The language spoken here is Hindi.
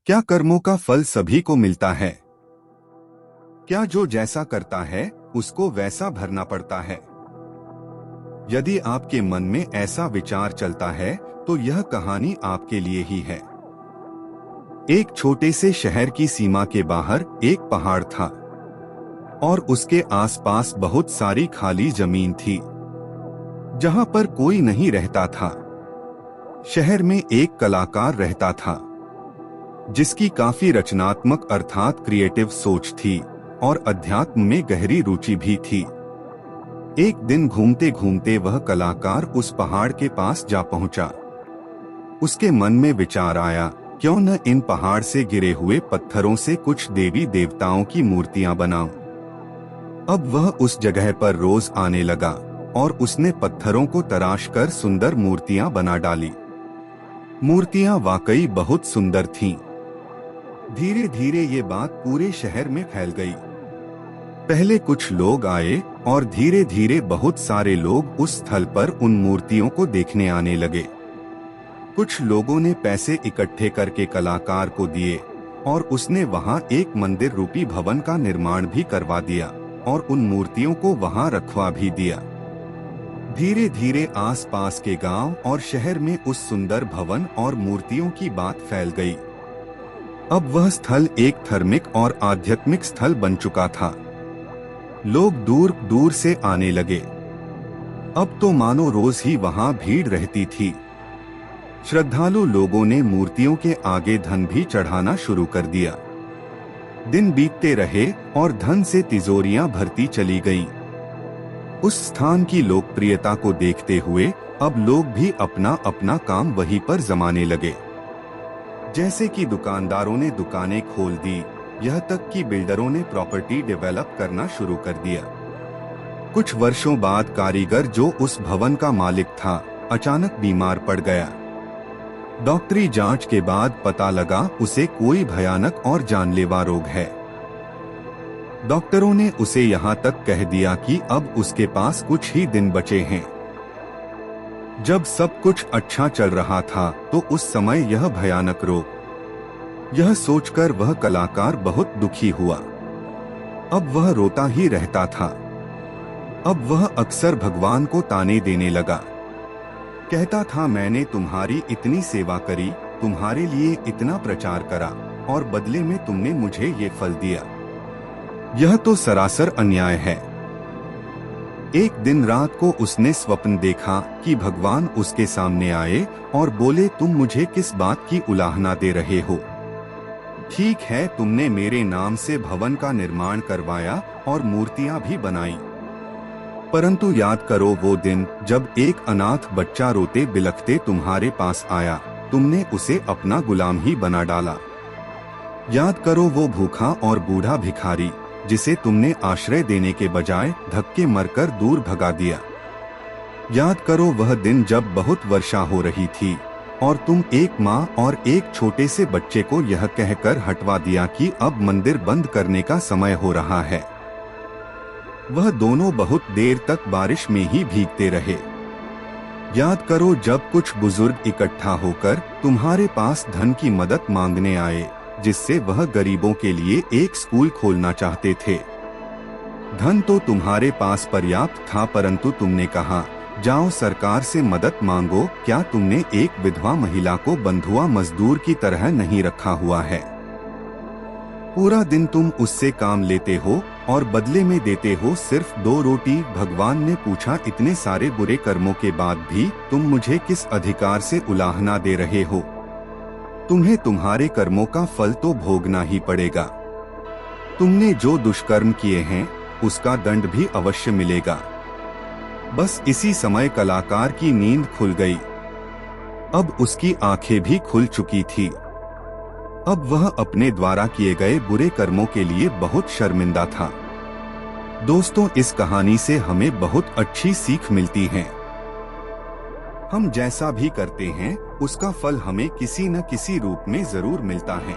क्या कर्मों का फल सभी को मिलता है? क्या जो जैसा करता है उसको वैसा भरना पड़ता है? यदि आपके मन में ऐसा विचार चलता है तो यह कहानी आपके लिए ही है। एक छोटे से शहर की सीमा के बाहर एक पहाड़ था और उसके आसपास बहुत सारी खाली जमीन थी जहां पर कोई नहीं रहता था। शहर में एक कलाकार रहता था जिसकी काफी रचनात्मक अर्थात क्रिएटिव सोच थी और अध्यात्म में गहरी रुचि भी थी। एक दिन घूमते घूमते वह कलाकार उस पहाड़ के पास जा पहुंचा। उसके मन में विचार आया, क्यों न इन पहाड़ से गिरे हुए पत्थरों से कुछ देवी देवताओं की मूर्तियां बनाऊं। अब वह उस जगह पर रोज आने लगा और उसने पत्थरों को तराश कर सुंदर मूर्तियां बना डाली। मूर्तियां वाकई बहुत सुंदर थीं। धीरे धीरे ये बात पूरे शहर में फैल गई। पहले कुछ लोग आए और धीरे धीरे बहुत सारे लोग उस स्थल पर उन मूर्तियों को देखने आने लगे। कुछ लोगों ने पैसे इकट्ठे करके कलाकार को दिए और उसने वहां एक मंदिर रूपी भवन का निर्माण भी करवा दिया और उन मूर्तियों को वहां रखवा भी दिया। धीरे धीरे आसपास के गांव और शहर में उस सुंदर भवन और मूर्तियों की बात फैल गई। अब वह स्थल एक धार्मिक और आध्यात्मिक स्थल बन चुका था। लोग दूर दूर से आने लगे। अब तो मानो रोज ही वहां भीड़ रहती थी। श्रद्धालु लोगों ने मूर्तियों के आगे धन भी चढ़ाना शुरू कर दिया। दिन बीतते रहे और धन से तिजोरियां भरती चली गईं। उस स्थान की लोकप्रियता को देखते हुए अब लोग भी अपना अपना काम वहीं पर जमाने लगे। जैसे कि दुकानदारों ने दुकानें खोल दी, यह तक कि बिल्डरों ने प्रॉपर्टी डेवलप करना शुरू कर दिया। कुछ वर्षों बाद कारीगर जो उस भवन का मालिक था अचानक बीमार पड़ गया। डॉक्टरी जांच के बाद पता लगा उसे कोई भयानक और जानलेवा रोग है। डॉक्टरों ने उसे यहाँ तक कह दिया कि अब उसके पास कुछ ही दिन बचे हैं। जब सब कुछ अच्छा चल रहा था तो उस समय यह भयानक रोग। यह सोचकर वह कलाकार बहुत दुखी हुआ। अब वह रोता ही रहता था। अब वह अक्सर भगवान को ताने देने लगा। कहता था, मैंने तुम्हारी इतनी सेवा करी, तुम्हारे लिए इतना प्रचार करा और बदले में तुमने मुझे ये फल दिया। यह तो सरासर अन्याय है। एक दिन रात को उसने स्वप्न देखा कि भगवान उसके सामने आए और बोले, तुम मुझे किस बात की उलाहना दे रहे हो? ठीक है, तुमने मेरे नाम से भवन का निर्माण करवाया और मूर्तियां भी बनाई, परंतु याद करो वो दिन जब एक अनाथ बच्चा रोते बिलखते तुम्हारे पास आया, तुमने उसे अपना गुलाम ही बना डाला। याद करो वो भूखा और बूढ़ा भिखारी जिसे तुमने आश्रय देने के बजाय धक्के मरकर दूर भगा दिया। याद करो वह दिन जब बहुत वर्षा हो रही थी और तुम एक माँ और एक छोटे से बच्चे को यह कहकर हटवा दिया कि अब मंदिर बंद करने का समय हो रहा है। वह दोनों बहुत देर तक बारिश में ही भीगते रहे। याद करो जब कुछ बुजुर्ग इकट्ठा होकर तुम्हारे पास धन की मदद मांगने आए, जिससे वह गरीबों के लिए एक स्कूल खोलना चाहते थे। धन तो तुम्हारे पास पर्याप्त था, परंतु तुमने कहा, जाओ सरकार से मदद मांगो। क्या तुमने एक विधवा महिला को बंधुआ मजदूर की तरह नहीं रखा हुआ है? पूरा दिन तुम उससे काम लेते हो और बदले में देते हो सिर्फ 2 रोटी। भगवान ने पूछा, इतने सारे बुरे कर्मों के बाद भी तुम मुझे किस अधिकार से उलाहना दे रहे हो? तुम्हें तुम्हारे कर्मों का फल तो भोगना ही पड़ेगा। तुमने जो दुष्कर्म किए हैं उसका दंड भी अवश्य मिलेगा। बस इसी समय कलाकार की नींद खुल गई। अब उसकी आंखें भी खुल चुकी थी। अब वह अपने द्वारा किए गए बुरे कर्मों के लिए बहुत शर्मिंदा था। दोस्तों, इस कहानी से हमें बहुत अच्छी सीख मिलती है। हम जैसा भी करते हैं उसका फल हमें किसी न किसी रूप में जरूर मिलता है।